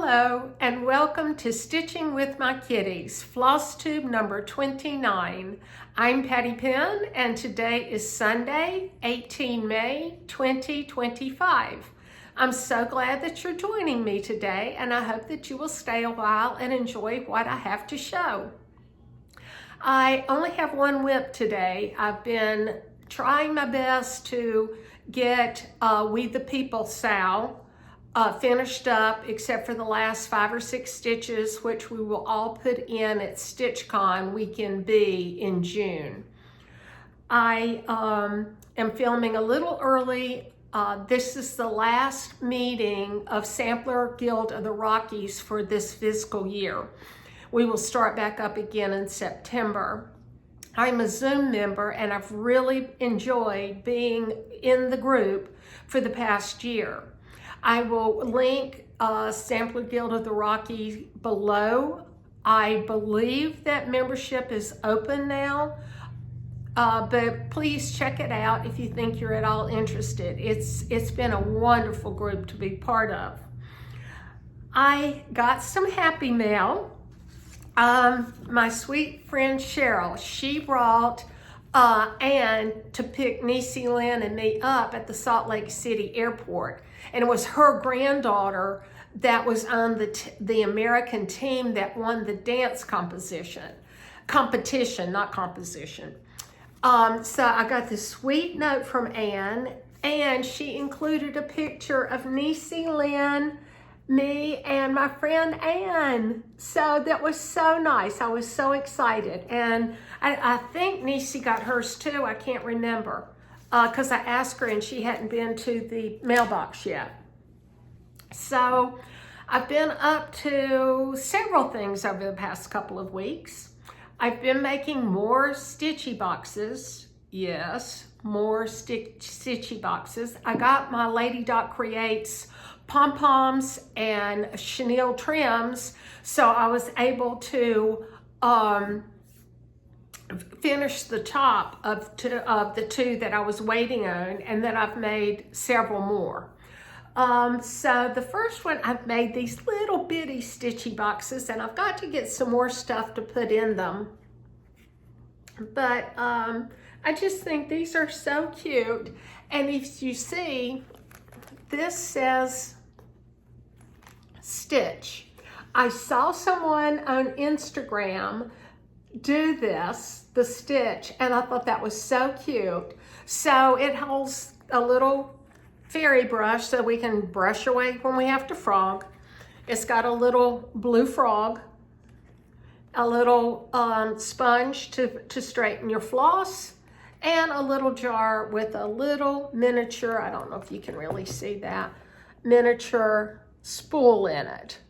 Hello and welcome to Stitching with My Kitties, floss tube number 29. I'm Patty Penn and today is Sunday, 18 May 2025. I'm so glad that you're joining me today and I hope that you will stay a while and enjoy what I have to show. I only have one whip today. I've been trying my best to get We the People sow finished up, except for the last 5 or 6 stitches, which we will all put in at StitchCon Weekend B in June. I am filming a little early. This is the last meeting of Sampler Guild of the Rockies for this fiscal year. We will start back up again in September. I'm a Zoom member and I've really enjoyed being in the group for the past year. I will link Sampler Guild of the Rockies below. I believe that membership is open now, but please check it out if you think you're at all interested. It's been a wonderful group to be part of. I got some happy mail. My sweet friend Cheryl, she brought Anne to pick Niecy Lynn and me up at the Salt Lake City airport. And it was her granddaughter that was on the American team that won the dance competition, not composition. So I got this sweet note from Anne, and she included a picture of Niecy Lynn, me, and my friend Anne. So that was so nice. I was so excited. And I think Niecy got hers too. I can't remember. Because I asked her and she hadn't been to the mailbox yet. So I've been up to several things over the past couple of weeks. I've been making more stitchy boxes. Yes, more stitchy boxes. I got my Lady Dot Creates pom-poms and chenille trims, so I was able to finish the top of the 2 that I was waiting on, and then I've made several more. So the first one, I've made these little bitty stitchy boxes, and I've got to get some more stuff to put in them. But I just think these are so cute. And if you see, this says Stitch. I saw someone on Instagram do this, the stitch, and I thought that was so cute. So it holds a little fairy brush so we can brush away when we have to frog. It's got a little blue frog, a little sponge to straighten your floss, and a little jar with a little miniature, I don't know if you can really see that, miniature spool in it.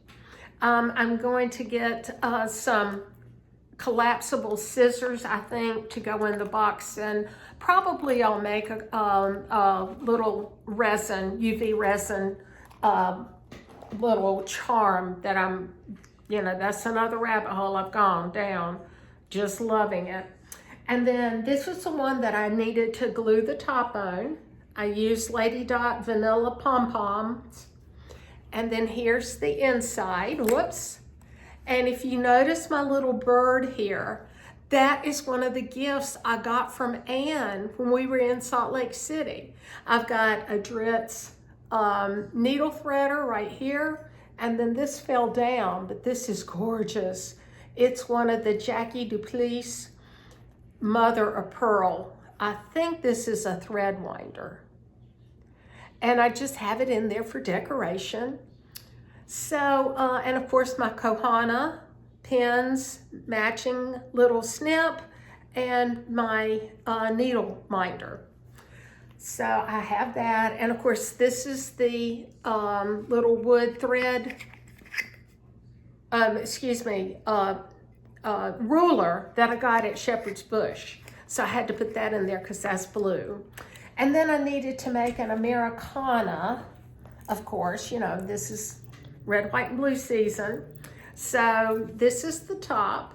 I'm going to get some collapsible scissors, I think, to go in the box, and probably I'll make a little resin, UV resin, little charm that that's another rabbit hole I've gone down, just loving it. And then this was the one that I needed to glue the top on. I used Lady Dot vanilla pom-poms, and then here's the inside, whoops. And if you notice my little bird here, that is one of the gifts I got from Anne when we were in Salt Lake City. I've got a Dritz needle threader right here, and then this fell down, but this is gorgeous. It's one of the Jackie Duplice Mother of Pearl. I think this is a thread winder. And I just have it in there for decoration. So, and of course my Kohana pins, matching little snip, and my needle minder. So I have that, and of course this is the little wood thread, ruler that I got at Shepherd's Bush. So I had to put that in there because that's blue. And then I needed to make an Americana, of course, this is red, white, and blue season. So this is the top,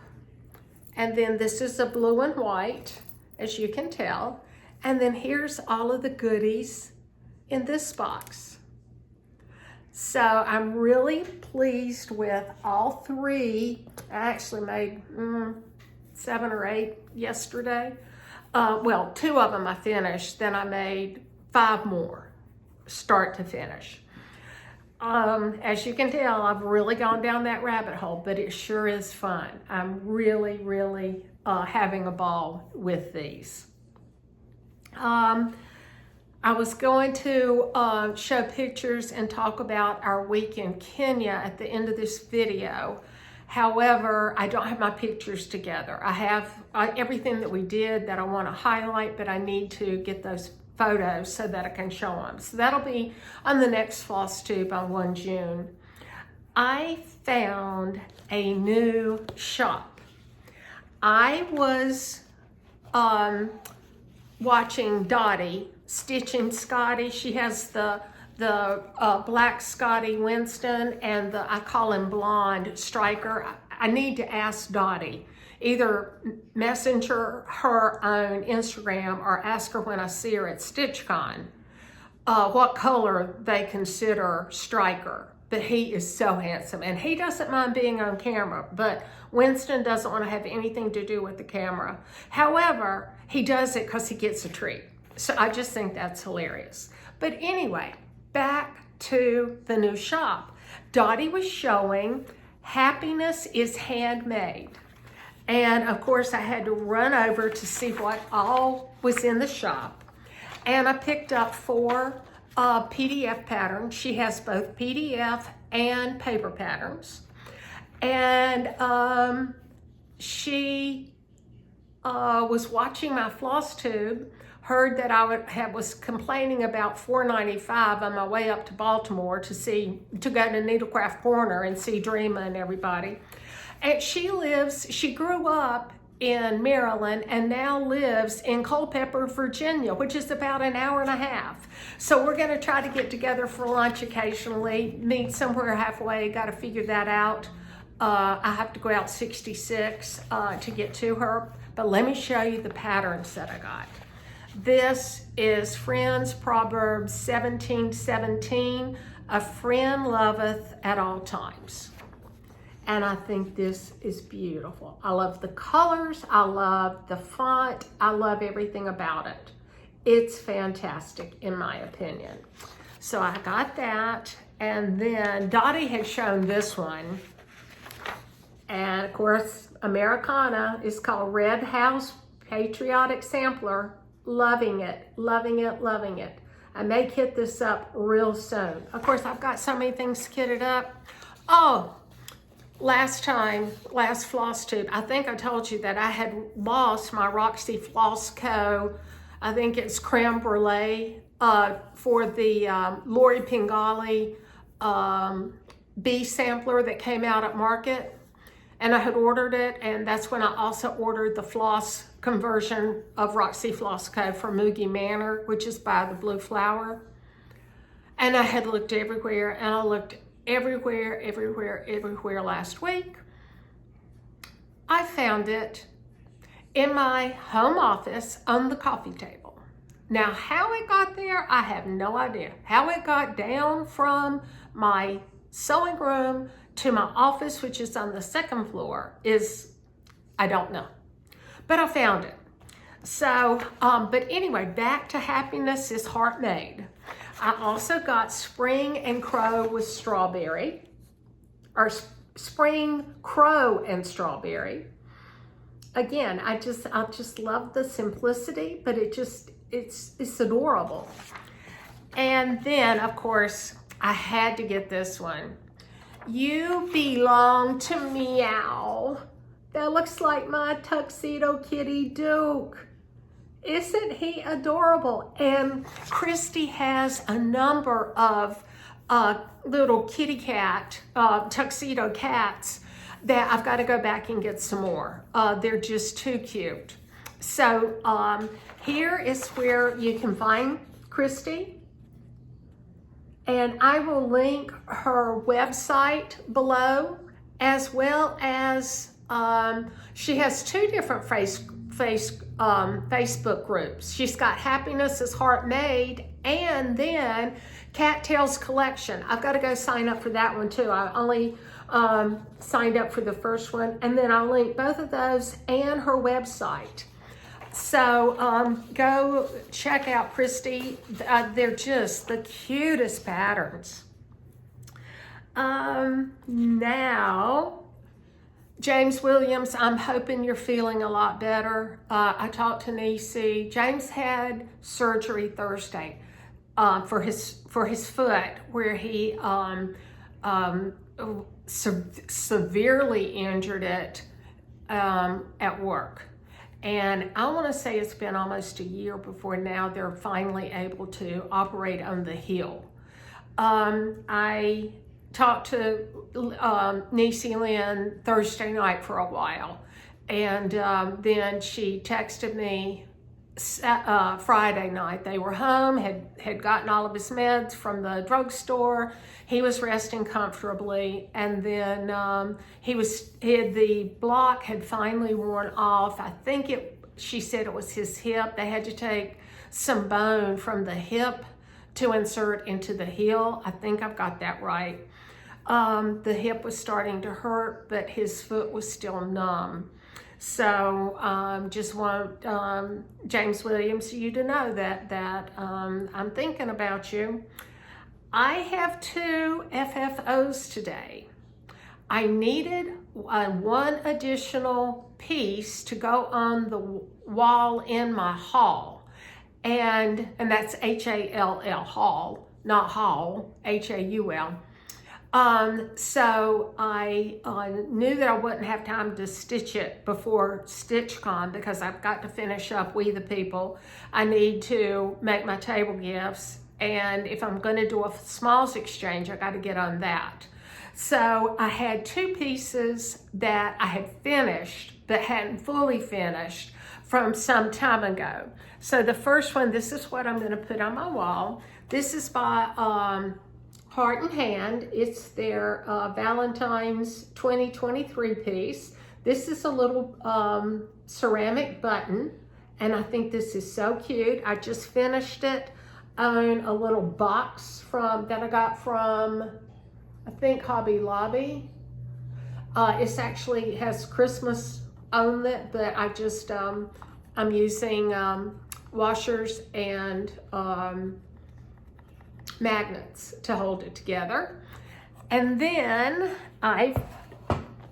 and then this is a blue and white, as you can tell. And then here's all of the goodies in this box. So I'm really pleased with all three. I actually made 7 or 8 yesterday. Well, 2 of them I finished, then I made 5 more, start to finish. As you can tell, I've really gone down that rabbit hole, but it sure is fun. I'm really, really having a ball with these. I was going to show pictures and talk about our week in Kenya at the end of this video. However, I don't have my pictures together. I have everything that we did that I want to highlight, but I need to get those photos so that I can show them. So that'll be on the next floss tube on 1 June. I found a new shop. I was watching Dottie stitching Scotty. She has the black Scotty Winston and the, I call him blonde striker. I need to ask Dottie, either messenger her on Instagram or ask her when I see her at StitchCon, what color they consider striker. But he is so handsome, and he doesn't mind being on camera, but Winston doesn't want to have anything to do with the camera. However, he does it because he gets a treat. So I just think that's hilarious. But anyway, back to the new shop. Dottie was showing Happiness is Handmade. And of course I had to run over to see what all was in the shop. And I picked up 4 PDF patterns. She has both PDF and paper patterns. And she was watching my floss tube, heard that I was complaining about $4.95 on my way up to Baltimore to go to Needlecraft Corner and see Dreama and everybody. And she grew up in Maryland and now lives in Culpeper, Virginia, which is about an hour and a half. So we're gonna try to get together for lunch occasionally, meet somewhere halfway, gotta figure that out. I have to go out 66 to get to her, but let me show you the patterns that I got. This is Friends Proverbs 17:17, a friend loveth at all times. And I think this is beautiful. I love the colors, I love the font, I love everything about it. It's fantastic in my opinion. So I got that, and then Dottie had shown this one. And of course, Americana is called Red House Patriotic Sampler. Loving it, loving it, loving it. I may kit this up real soon. Of course, I've got so many things kitted up. Oh, last floss tube, I think I told you that I had lost my Roxy Floss Co. I think it's creme brulee for the Lori Pingali bee sampler that came out at Market. And I had ordered it, and that's when I also ordered the floss conversion of Roxy Floss Co. from Moogie Manor, which is by the Blue Flower. And I had looked everywhere, and I looked everywhere last week. I found it in my home office on the coffee table. Now, how it got there, I have no idea. How it got down from my sewing room to my office, which is on the 2nd floor, I don't know. But I found it. So, but anyway, back to Happiness is Heart Made. I also got Spring and Crow with Strawberry, or Spring Crow and Strawberry. Again, I just love the simplicity, but it's adorable. And then, of course, I had to get this one. You Belong to Meow. That looks like my tuxedo kitty Duke. Isn't he adorable? And Christy has a number of little kitty cat, tuxedo cats that I've got to go back and get some more. They're just too cute. So here is where you can find Christy. And I will link her website below, as well as she has 2 different Facebook groups. She's got Happiness is Heart Made, and then Cattails Collection. I've got to go sign up for that one too. I only signed up for the first one, and then I'll link both of those and her website. So go check out Christy. They're just the cutest patterns. Now, James Williams, I'm hoping you're feeling a lot better. I talked to Nisi. James had surgery Thursday for his foot, where he severely injured it at work. And I want to say it's been almost a year before now they're finally able to operate on the heel. I talked to Nisi Lynn Thursday night for a while, and then she texted me Friday night. They were home, had gotten all of his meds from the drugstore. He was resting comfortably, and then the block had finally worn off. I think she said it was his hip. They had to take some bone from the hip to insert into the heel. I think I've got that right. The hip was starting to hurt, but his foot was still numb. So just want James Williams, you to know that I'm thinking about you. I have 2 FFOs today. I needed one additional piece to go on the wall in my hall, and that's H-A-L-L, hall, not hall, H-A-U-L. So I knew that I wouldn't have time to stitch it before StitchCon, because I've got to finish up We the People. I need to make my table gifts, and if I'm going to do a smalls exchange, I got to get on that. So I had 2 pieces that I had finished but hadn't fully finished from some time ago. So the first one, this is what I'm going to put on my wall. This is by Heart and Hand. It's their Valentine's 2023 piece. This is a little ceramic button, and I think this is so cute. I just finished it on a little box that I got from, I think, Hobby Lobby. It's actually has Christmas on it, but I just I'm using washers and magnets to hold it together. And then I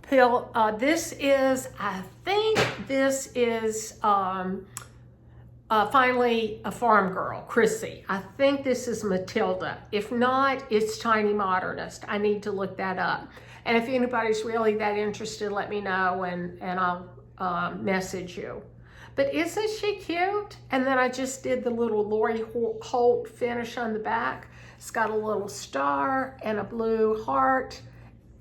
feel this is, I think this is finally a farm girl, Chrissy. I think this is Matilda. If not, it's Tiny Modernist. I need to look that up. And if anybody's really that interested, let me know, and I'll message you. But isn't she cute? And then I just did the little Lori Holt finish on the back. It's got a little star and a blue heart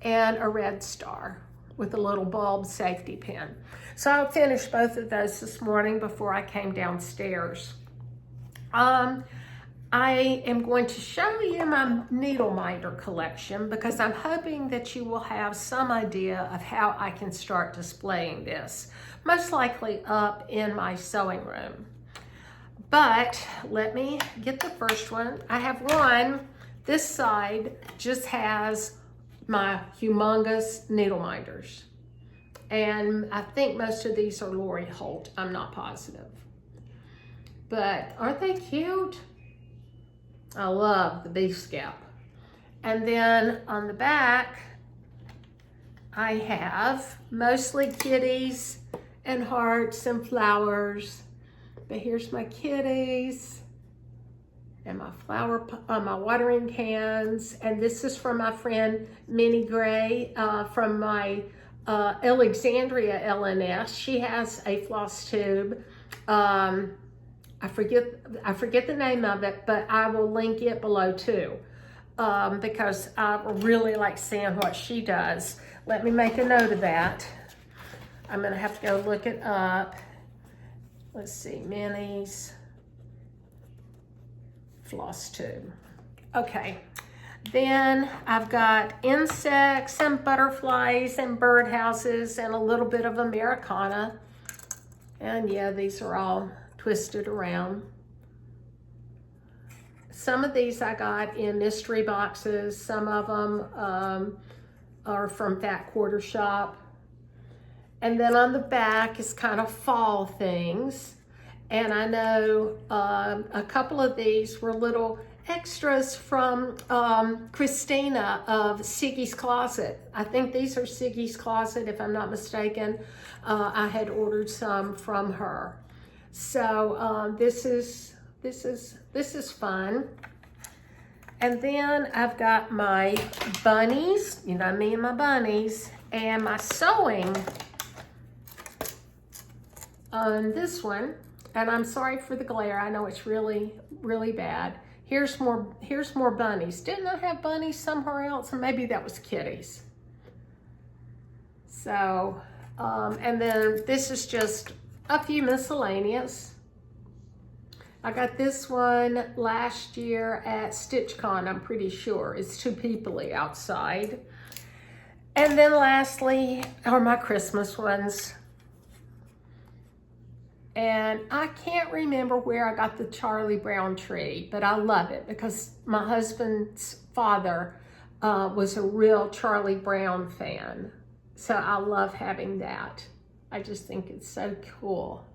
and a red star with a little bulb safety pin. So I finished both of those this morning before I came downstairs. I am going to show you my needle minder collection, because I'm hoping that you will have some idea of how I can start displaying this, most likely up in my sewing room. But let me get the first one. I have one. This side just has my humongous needle minders. And I think most of these are Lori Holt. I'm not positive. But aren't they cute? I love the beef scalp. And then on the back, I have mostly kitties and hearts and flowers. But here's my kitties and my my watering cans. And this is from my friend Minnie Gray from my Alexandria LNS. She has a floss tube. I forget the name of it, but I will link it below too, because I really like seeing what she does. Let me make a note of that. I'm gonna have to go look it up. Let's see, Minnie's floss tube. Okay, then I've got insects and butterflies and birdhouses and a little bit of Americana. And yeah, these are all twisted around. Some of these I got in mystery boxes. Some of them are from Fat Quarter Shop. And then on the back is kind of fall things. And I know a couple of these were little extras from Christina of Siggy's Closet. I think these are Siggy's Closet, if I'm not mistaken. I had ordered some from her. So this is fun. And then I've got my bunnies, you know me and my bunnies, and my sewing on this one. And I'm sorry for the glare. I know it's really, really bad. Here's more bunnies. Didn't I have bunnies somewhere else? Or maybe that was kitties. So, and then this is just a few miscellaneous. I got this one last year at StitchCon, I'm pretty sure. It's too peoply outside. And then lastly are my Christmas ones. And I can't remember where I got the Charlie Brown tree, but I love it because my husband's father was a real Charlie Brown fan. So I love having that. I just think it's so cool.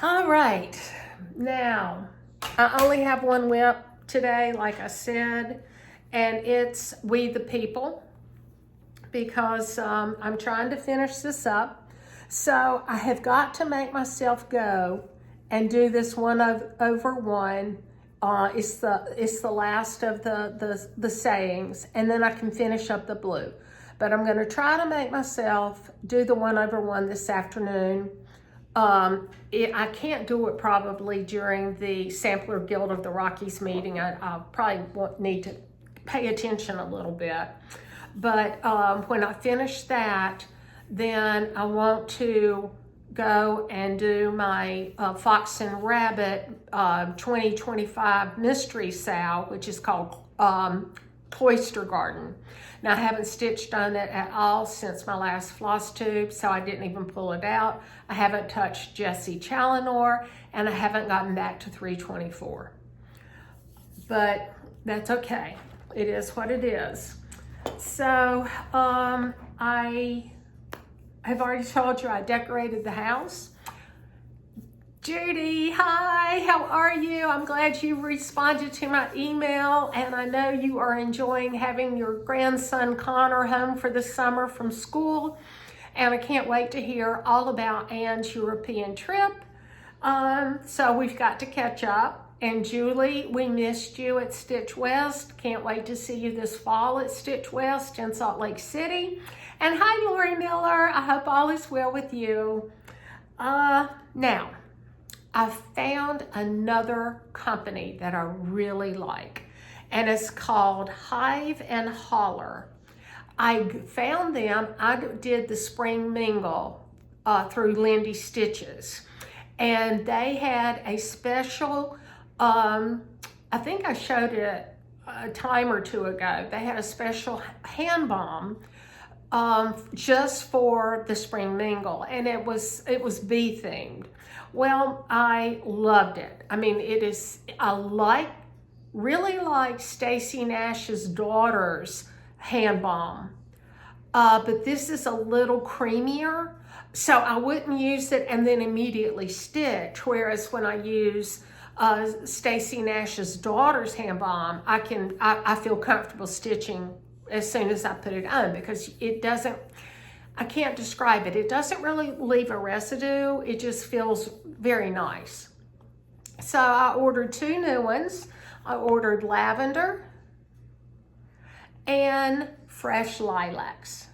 All right, now I only have one whip today, like I said, and it's We the People, because I'm trying to finish this up. So I have got to make myself go and do this 1/1. It's the last of the sayings, and then I can finish up the blue. But I'm going to try to make myself do the 1/1 this afternoon. I can't do it probably during the Sampler Guild of the Rockies meeting. I probably need to pay attention a little bit. But when I finish that, then I want to go and do my Fox and Rabbit 2025 Mystery Sow, which is called Cloister Garden. Now, I haven't stitched on it at all since my last floss tube, so I didn't even pull it out. I haven't touched Jessie Challenor, and I haven't gotten back to 324. But that's okay. It is what it is. So, I have already told you I decorated the house. Judy, hi, how are you? I'm glad you responded to my email, and I know you are enjoying having your grandson Connor home for the summer from school, and I can't wait to hear all about Anne's European trip. So we've got to catch up. And Julie, we missed you at Stitch West. Can't wait to see you this fall at Stitch West in Salt Lake City. And hi, Lori Miller. I hope all is well with you. Now, I found another company that I really like, and it's called Hive Holler. I found them, I did the spring mingle through Lindy Stitches, and they had a special, I think I showed it a time or two ago. They had a special hand balm just for the spring mingle, and it was bee themed. Well, I loved it. I mean, I really like Stacy Nash's daughter's hand balm, but this is a little creamier, so I wouldn't use it and then immediately stitch, whereas when I use Stacy Nash's daughter's hand balm, I feel comfortable stitching as soon as I put it on, because it doesn't, I can't describe it. It doesn't really leave a residue. It just feels very nice. So I ordered 2 new ones. I ordered lavender and fresh lilacs.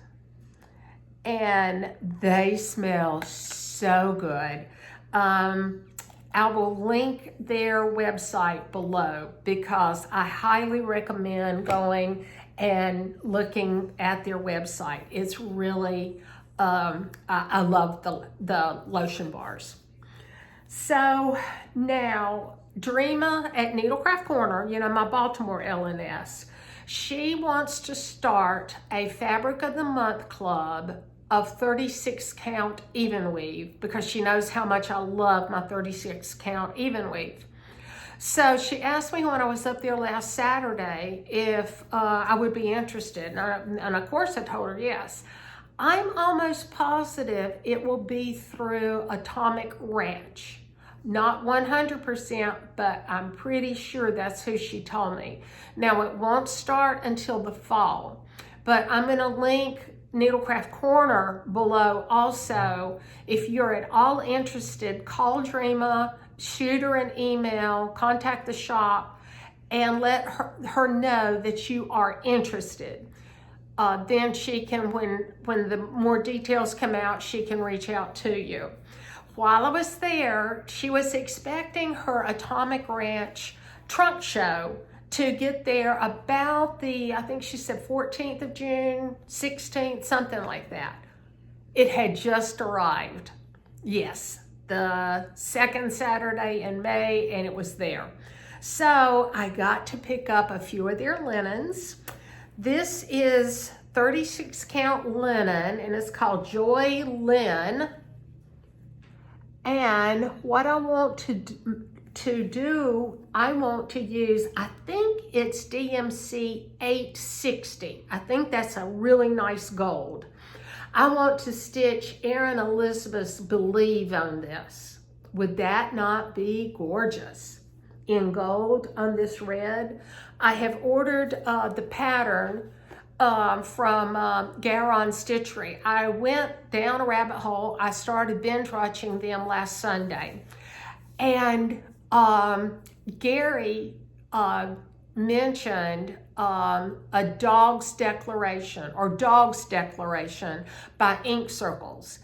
And they smell so good. I will link their website below, because I highly recommend going and looking at their website. It's really, I love the lotion bars. So now, Dreama at Needlecraft Corner, you know, my Baltimore LNS, she wants to start a Fabric of the Month club of 36 count even weave because she knows how much I love my 36 count even weave. So she asked me when I was up there last Saturday if I would be interested. And of course I told her yes. I'm almost positive it will be through Atomic Ranch. Not 100%, but I'm pretty sure that's who she told me. Now it won't start until the fall, but I'm gonna link Needlecraft Corner below also. If you're at all interested, call Dreama, shoot her an email, contact the shop, and let her know that you are interested. Then she can, when the more details come out, she can reach out to you. While I was there, she was expecting her Atomic Ranch trunk show to get there about the, I think she said 14th of June, 16th, something like that. It had just arrived. Yes, the second Saturday in May, and it was there. So I got to pick up a few of their linens. This is 36 count linen, and it's called Joy Lin. And what I want to do, I want to use, I think it's DMC 860. I think that's a really nice gold. I want to stitch Erin Elizabeth's Believe on this. Would that not be gorgeous? In gold on this red. I have ordered the pattern from Garon Stitchery. I went down a rabbit hole. I started binge watching them last Sunday. And Gary mentioned a Dog's Declaration or Dog's Declaration by Ink Circles.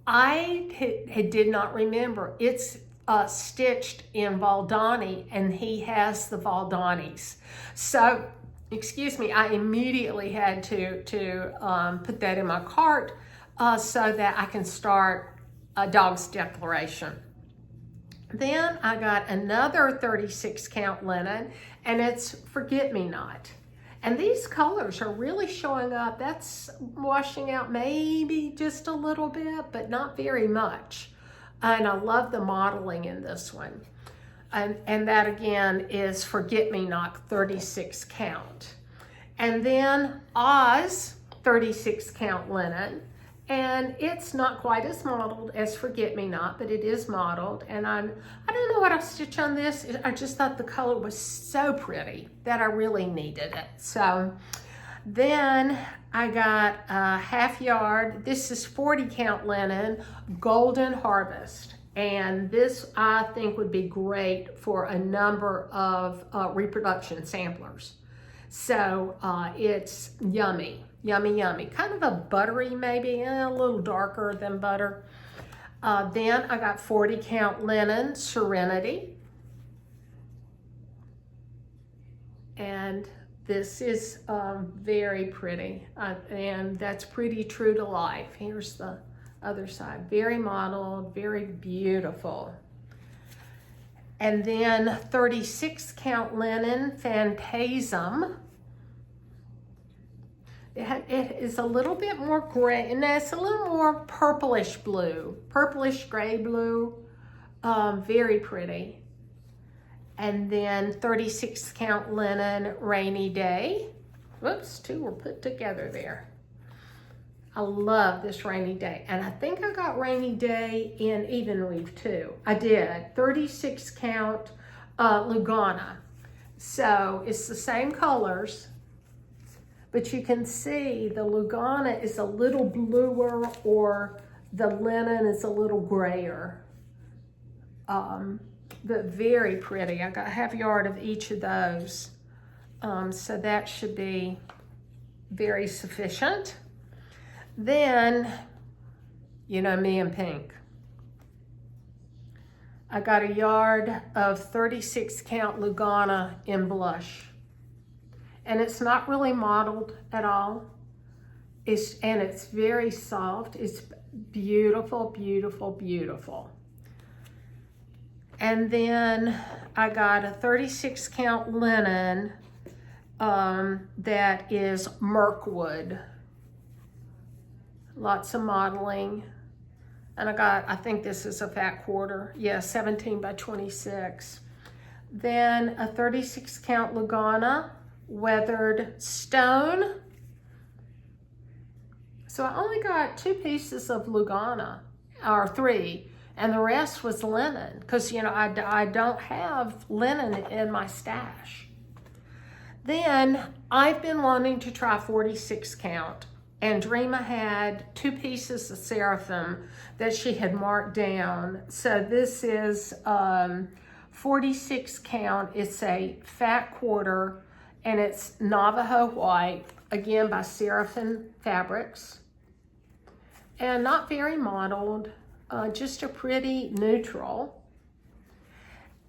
I did not remember. It's stitched in Valdani, and he has the Valdanis. So, excuse me, I immediately had to put that in my cart so that I can start a Dog's Declaration. Then I got another 36 count linen, and it's Forget Me Not. And these colors are really showing up. That's washing out maybe just a little bit, but not very much. And I love the modeling in this one. And that again is Forget Me Not 36 count. And then Oz 36 count linen. And it's not quite as modeled as Forget Me Not, but it is modeled. And I don't know what I'll stitch on this. I just thought the color was so pretty that I really needed it. So then I got a half yard. This is 40 count linen, Golden Harvest. And this I think would be great for a number of reproduction samplers. So it's yummy, yummy, yummy. Kind of a buttery maybe, a little darker than butter. Then I got 40 count linen, Serenity. And this is very pretty, and that's pretty true to life. Here's the other side. Very modeled, very beautiful. And then 36 count linen, Phantasm. It is a little bit more gray, and it's a little more purplish blue, purplish gray blue. Very pretty. And then 36 count linen, Rainy Day. Whoops, two were put together there. I love this Rainy Day. And I think I got Rainy Day in even weave too. I did, 36 count Lugana. So it's the same colors, but you can see the Lugana is a little bluer or the linen is a little grayer. But very pretty. I got a half yard of each of those. So that should be very sufficient. Then, you know me and pink. I got a yard of 36 count Lugana in blush. And it's not really modeled at all. And it's very soft. It's beautiful, beautiful, beautiful. And then I got a 36 count linen that is Mirkwood. lots of modeling. And I think this is a fat quarter. Yeah, 17 by 26. Then a 36 count Lugana weathered stone. So I only got 2 pieces of Lugana, or 3, and the rest was linen, because, you know, I don't have linen in my stash. Then I've been wanting to try 46 count, and Dreama had 2 pieces of Seraphim that she had marked down. So this is 46 count. It's a fat quarter, and it's Navajo white, again by Seraphim Fabrics, and not very mottled, just a pretty neutral.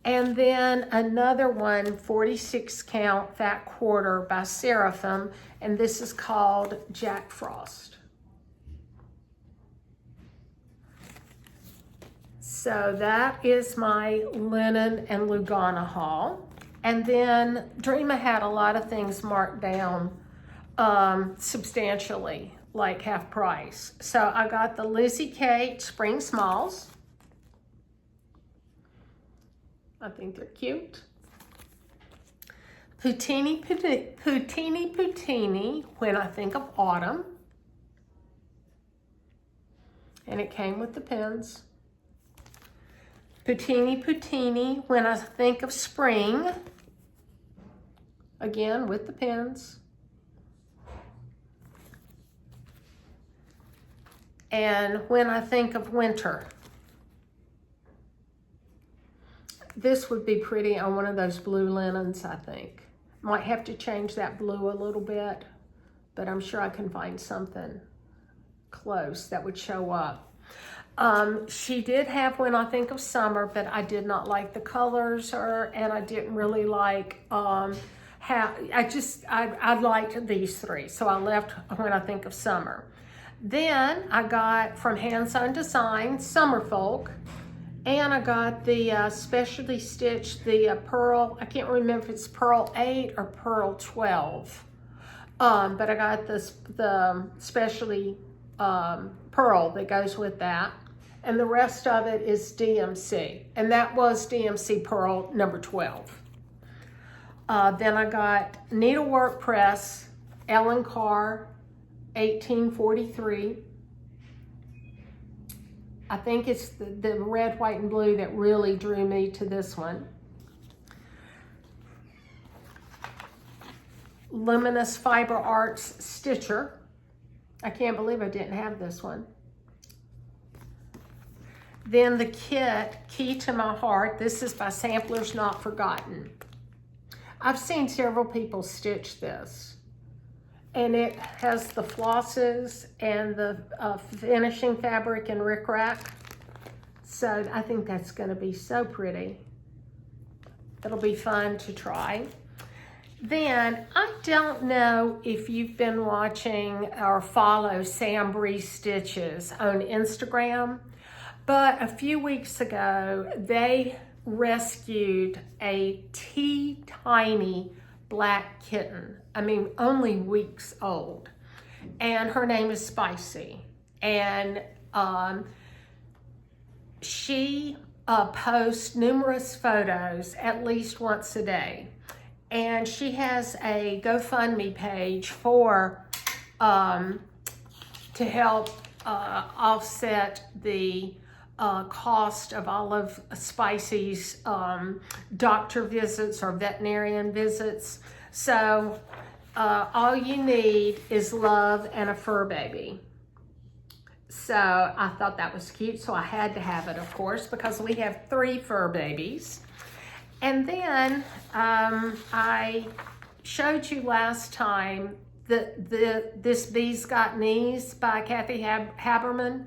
And then another one, 46 count fat quarter by Seraphim, and this is called Jack Frost. So that is my linen and Lugana haul. And then Dreama had a lot of things marked down substantially, like half price. So I got the Lizzie Kate Spring Smalls. I think they're cute. Poutini When I Think of Autumn. And it came with the pins. Poutini When I Think of Spring. Again, with the pins. And When I Think of Winter. This would be pretty on one of those blue linens, I think. Might have to change that blue a little bit, but I'm sure I can find something close that would show up. She did have When I Think of Summer, but I did not like the colors, and I didn't really like I liked these 3, so I left When I Think of Summer. Then I got from Hands On Design Summer Folk, and I got the specialty stitched, the pearl, I can't remember if it's pearl 8 or pearl 12, but I got the specialty pearl that goes with that, and the rest of it is DMC, and that was DMC pearl number 12. Then I got Needlework Press, Ellen Carr, 1843. I think it's the red, white, and blue that really drew me to this one. Luminous Fiber Arts Stitcher. I can't believe I didn't have this one. Then the kit, Key to My Heart. This is by Samplers Not Forgotten. I've seen several people stitch this. And it has the flosses and the finishing fabric and rickrack. So I think that's going to be so pretty. It'll be fun to try. Then, I don't know if you've been watching or follow Sam Bree Stitches on Instagram, but a few weeks ago, they rescued a teeny-tiny black kitten. I mean, only weeks old. And her name is Spicy. And she posts numerous photos at least once a day. And she has a GoFundMe page for to help offset the cost of all of Spicy's doctor visits or veterinarian visits. So all you need is love and a fur baby. So I thought that was cute, so I had to have it, of course, because we have 3 fur babies. And then I showed you last time this Bees Got Knees by Kathy Haberman,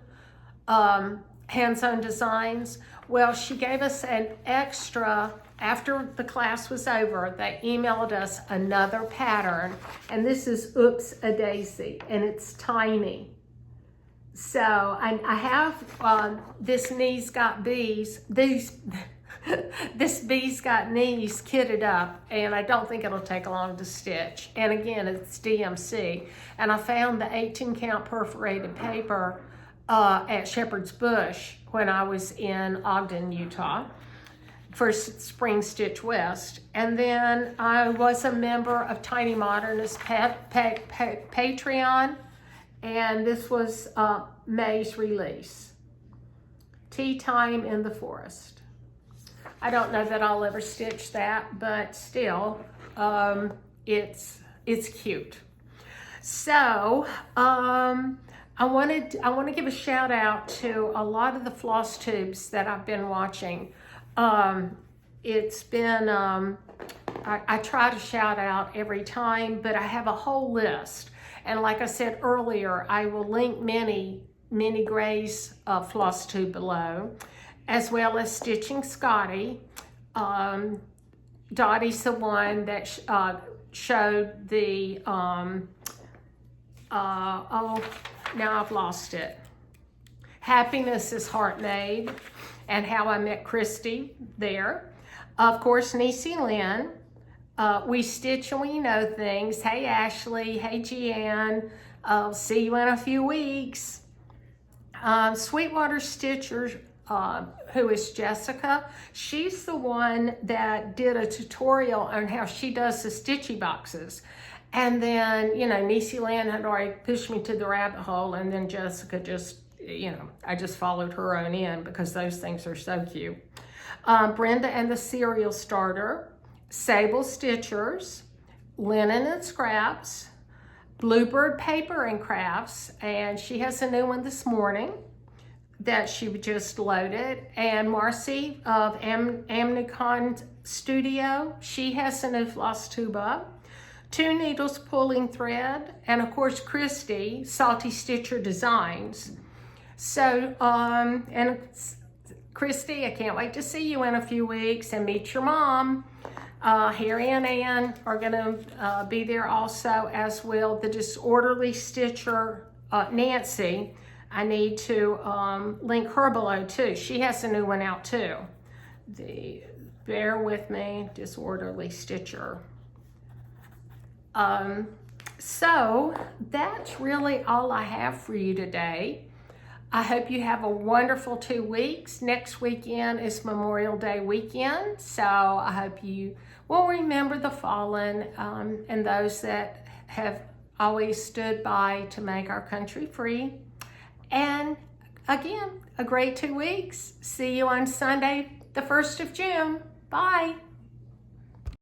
Hands On Designs. Well, she gave us an extra, after the class was over, they emailed us another pattern, and this is Oops a Daisy, and it's tiny. So I have this Knees Got Bees, This bee's got knees kitted up, and I don't think it'll take long to stitch. And again, it's DMC. And I found the 18 count perforated paper at Shepherd's Bush when I was in Ogden, Utah, for Spring Stitch West. And then I was a member of Tiny Modernist Patreon, and this was May's release, Tea Time in the Forest. I don't know that I'll ever stitch that, but still, it's cute. So I want to give a shout out to a lot of the floss tubes that I've been watching. It's been, I try to shout out every time, but I have a whole list. And like I said earlier, I will link Minnie Gray's floss tube below, as well as Stitching Scotty. Dottie's the one that showed the, oh, now I've lost it. Happiness is Heart Made, and how I met Christy there. Of course, Niecy Lynn. We Stitch and We Know Things. Hey, Ashley. Hey, Jeanne. I'll see you in a few weeks. Sweetwater Stitcher, who is Jessica, she's the one that did a tutorial on how she does the stitchy boxes. And then, you know, Niecy Lynn had already pushed me to the rabbit hole, and then Jessica just, you know, I just followed her own in because those things are so cute. Brenda and the Cereal Starter, Sable Stitchers, Linen and Scraps, Bluebird Paper and Crafts, and she has a new one this morning that she just loaded. And Marcy of Amnicon Studio, she has a new floss tube up. Two Needles Pulling Thread, and of course Christy, Salty Stitcher Designs. So, and Christy, I can't wait to see you in a few weeks and meet your mom. Harry and Ann are gonna be there also, as will the Disorderly Stitcher, Nancy. I need to link her below too. She has a new one out too. Bear with me, Disorderly Stitcher. So that's really all I have for you today. I hope you have a wonderful 2 weeks. Next weekend is Memorial Day weekend, so I hope you will remember the fallen and those that have always stood by to make our country free. And again, a great 2 weeks. See you on Sunday, the 1st of June. Bye.